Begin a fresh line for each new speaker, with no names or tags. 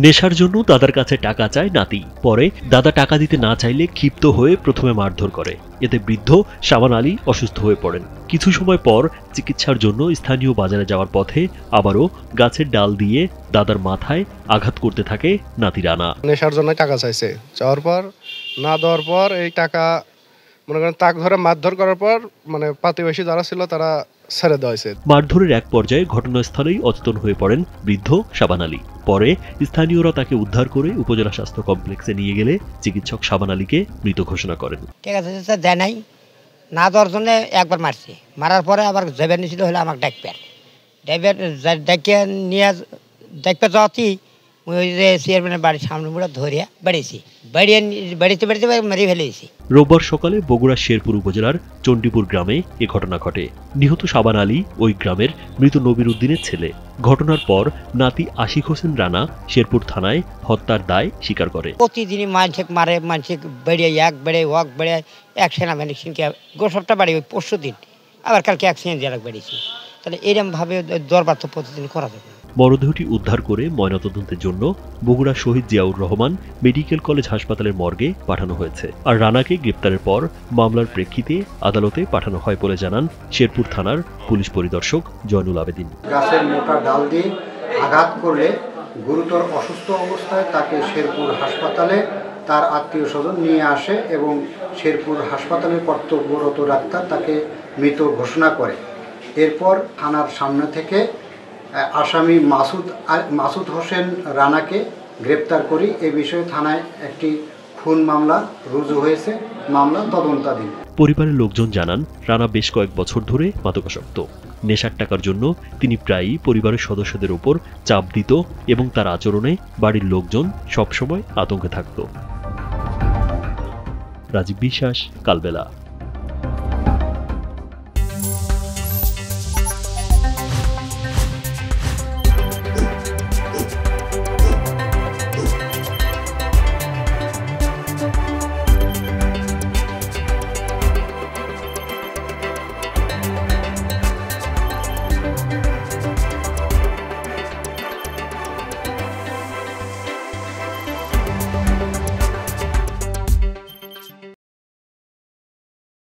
নেশার জন্য দাদার কাছে টাকা চায় নাতি। পরে দাদা টাকা দিতে না চাইলে ক্ষিপ্ত হয়ে প্রথমে মারধর করে। এতে বৃদ্ধ শাবান আলী অসুস্থ হয়ে পড়েন। কিছু সময় পর চিকিৎসার জন্য স্থানীয় বাজারে যাওয়ার পথে আবারও গাছের ডাল দিয়ে দাদার মাথায় আঘাত করতে থাকে নাতি রানা।
নেশার জন্য টাকা চাইছে, চাওয়ার পর না দেওয়ার পর এই টাকা মনে করেন তাক ধরে মারধর করার পর মানে প্রতিবেশী যারা ছিল তারা ছেড়ে দেওয়া হয়েছে।
মারধরের এক পর্যায়ে ঘটনাস্থলেই অচেতন হয়ে পড়েন বৃদ্ধ শাবান আলী। পরে স্থানীয়রা তাকে উদ্ধার করে উপজেলা স্বাস্থ্য কমপ্লেক্সে নিয়ে গেলে চিকিৎসক শাবান আলীকে মৃত ঘোষণা করেন।
ঠিক আছে স্যার, দেয় নাই, না দেওয়ার জন্য একবার মারছে, মারার পরে আবার জেবের নিয়েছিল হলে আমাকে ডাকবে নিয়ে ডাকবে যাওয়াতেই ওই যে চেয়ারম্যানের বাড়ির সামনে মুড়া ধরিয়া বেড়েছি, বেড়িতে মেরে ফেলেছি।
রোববার সকালে বগুড়া শেরপুর উপজেলার চণ্ডীপুর গ্রামে এ ঘটনা ঘটে। নিহত শাবান আলী ওই গ্রামের মৃত নবির উদ্দিনের ছেলে। ঘটনার পর নাতি আশিক হোসেন রানা শেরপুর থানায় হত্যার দায় স্বীকার করে।
প্রতিদিনই মানসিক মারে, মানসিক বেড়ে এক সেনাবাহিনী গোসবটা বাড়ি ওই পরশু দিন, আবার কালকে এক সেনা জেলা বেড়েছি। তাহলে এরকম ভাবে দরবার তো প্রতিদিন করা যাবে।
মরদেহটি উদ্ধার করে ময়নাতদন্তের জন্য বগুড়া শহীদ জিয়াউর রহমান মেডিকেল কলেজ হাসপাতালের মর্গে পাঠানো হয়েছে। আর রানাকে গ্রেপ্তারের পর মামলার প্রেক্ষিতে আদালতে পাঠানো হয় বলে জানান শেরপুর থানার পুলিশ পরিদর্শক জয়নুল আবেদিন।
গাছের মোটা ডাল দিয়ে আঘাত করলে গুরুতর অসুস্থ অবস্থায় তাকে শেরপুর হাসপাতালে তার আত্মীয় স্বজন নিয়ে আসে এবং শেরপুর হাসপাতালের কর্তব্যরত ডাক্তার তাকে মৃত ঘোষণা করে। এরপর থানার সামনে থেকে আসামি মাসুদ হোসেন রানাকে গ্রেপ্তার করি। এ বিষয়ে থানায় একটি খুন মামলা রুজু হয়েছে, মামলা তদন্তাধীন।
পরিবারের লোকজন জানান রানা বেশ কয়েক বছর ধরে মাদকাসক্ত। নেশার টাকার জন্য তিনি প্রায়ই পরিবারের সদস্যদের উপর চাপ দিত এবং তার আচরণে বাড়ির লোকজন সবসময় আতঙ্কে থাকত। রাজীব বিশ্বাস, কালবেলা।